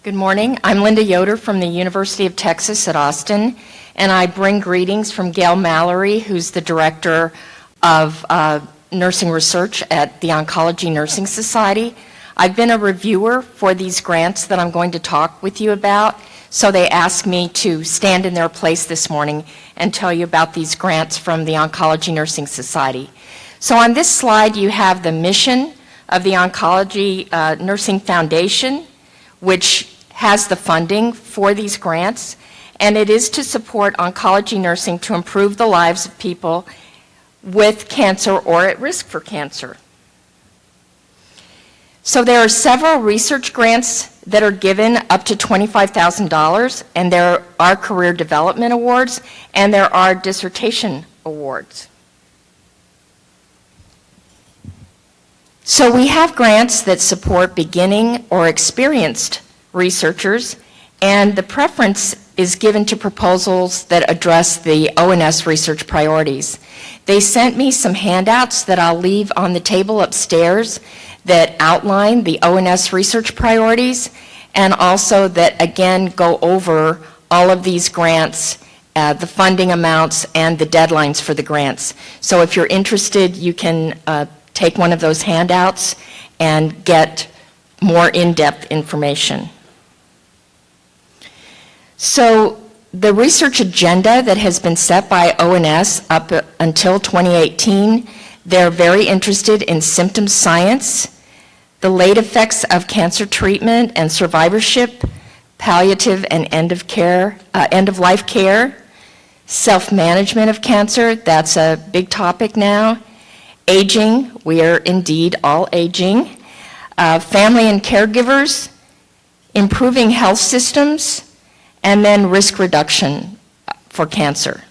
Good morning. I'm Linda Yoder from the University of Texas at Austin, and I bring greetings from Gail Mallory, who's the Director of Nursing Research at the Oncology Nursing Society. I've been a reviewer for these grants that I'm going to talk with you about, so they asked me to stand in their place this morning and tell you about these grants from the Oncology Nursing Society. So on this slide, you have the mission of the Oncology Nursing Foundation, which has the funding for these grants, and it is to support oncology nursing to improve the lives of people with cancer or at risk for cancer. So there are several research grants that are given up to $25,000, and there are career development awards, and there are dissertation awards. So we have grants that support beginning or experienced researchers, and the preference is given to proposals that address the ONS research priorities. They sent me some handouts that I'll leave on the table upstairs that outline the ONS research priorities, and also that again go over all of these grants, the funding amounts, and the deadlines for the grants. So if you're interested, you can take one of those handouts and get more in-depth information. So the research agenda that has been set by ONS up until 2018, they're very interested in symptom science, the late effects of cancer treatment and survivorship, palliative and end-of-life care, self-management of cancer, that's a big topic now, aging, we are indeed all aging, family and caregivers, improving health systems, and then risk reduction for cancer.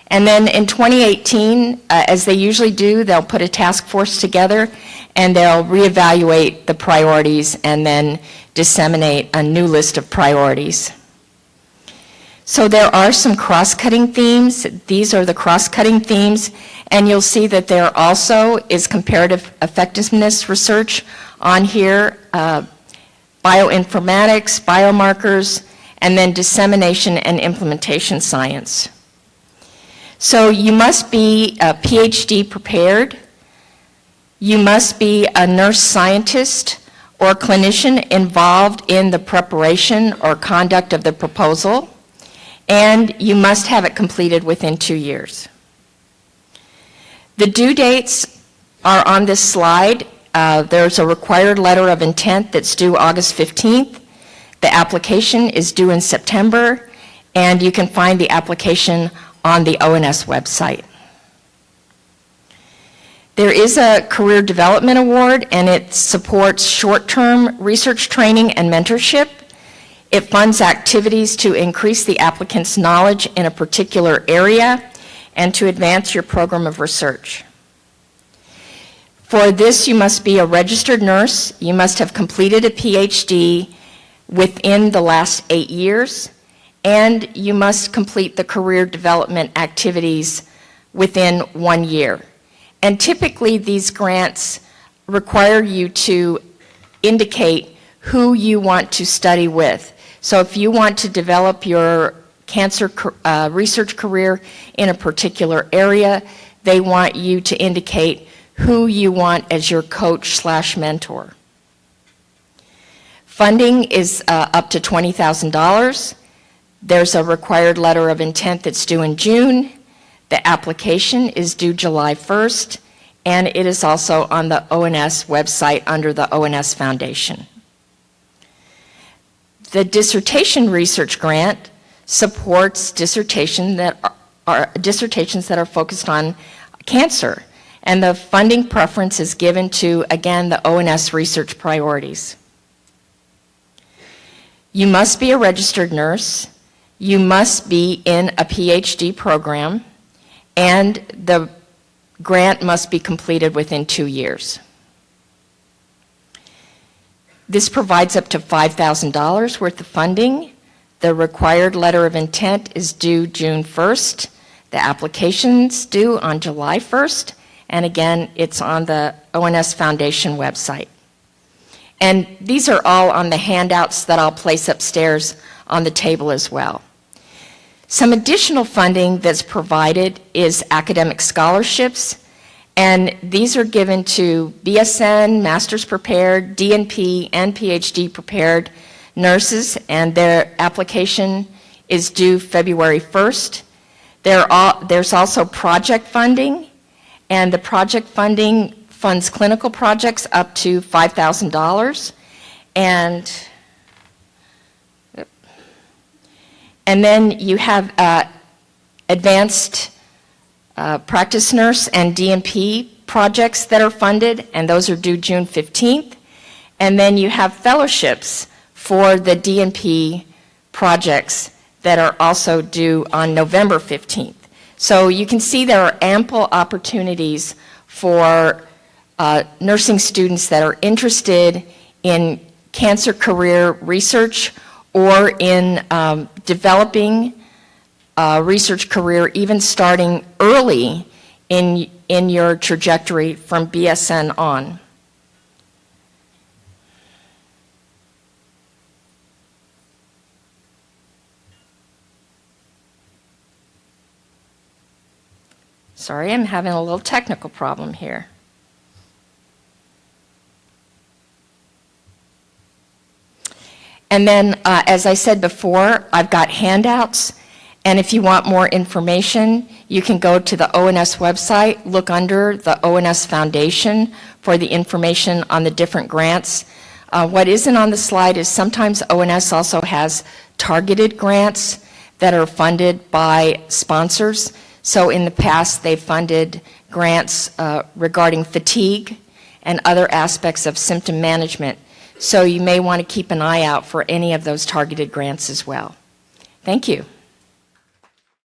And then in 2018, as they usually do, they'll put a task force together and they'll reevaluate the priorities and then disseminate a new list of priorities. So there are some cross-cutting themes. These are the cross-cutting themes, and you'll see that there also is comparative effectiveness research on here, bioinformatics, biomarkers, and then dissemination and implementation science. So you must be a PhD prepared, you must be a nurse scientist or clinician involved in the preparation or conduct of the proposal, and you must have it completed within 2 years. The due dates are on this slide. There's a required letter of intent that's due August 15th. The application is due in September, and you can find the application on the ONS website. There is a Career Development Award, and it supports short-term research training and mentorship. It funds activities to increase the applicant's knowledge in a particular area and to advance your program of research. For this, you must be a registered nurse, you must have completed a PhD within the last 8 years, and you must complete the career development activities within 1 year. And typically these grants require you to indicate who you want to study with. So if you want to develop your cancer research career in a particular area, they want you to indicate who you want as your coach/mentor. Funding is up to $20,000. There's a required letter of intent that's due in June. The application is due July 1st, and it is also on the ONS website under the ONS Foundation. The dissertation research grant supports dissertations that are focused on cancer, and the funding preference is given to, again, the ONS research priorities. You must be a registered nurse, you must be in a PhD program, and the grant must be completed within 2 years. This provides up to $5,000 worth of funding. The required letter of intent is due June 1st. The application's due on July 1st, and again, it's on the ONS Foundation website. And these are all on the handouts that I'll place upstairs on the table as well. Some additional funding that's provided is academic scholarships, and these are given to BSN, Master's Prepared, DNP, and PhD Prepared nurses, and their application is due February 1st. There's also project funding, and the project funding funds clinical projects up to $5,000. And then you have advanced practice nurse and DNP projects that are funded, and those are due June 15th. And then you have fellowships for the DNP projects that are also due on November 15th. So you can see there are ample opportunities for nursing students that are interested in cancer career research or in developing a research career, even starting early in your trajectory from BSN on. Sorry, I'm having a little technical problem here. And then, as I said before, I've got handouts, and if you want more information, you can go to the ONS website, look under the ONS Foundation for the information on the different grants. What isn't on the slide is sometimes ONS also has targeted grants that are funded by sponsors. So in the past, they've funded grants regarding fatigue and other aspects of symptom management. So you may want to keep an eye out for any of those targeted grants as well. Thank you.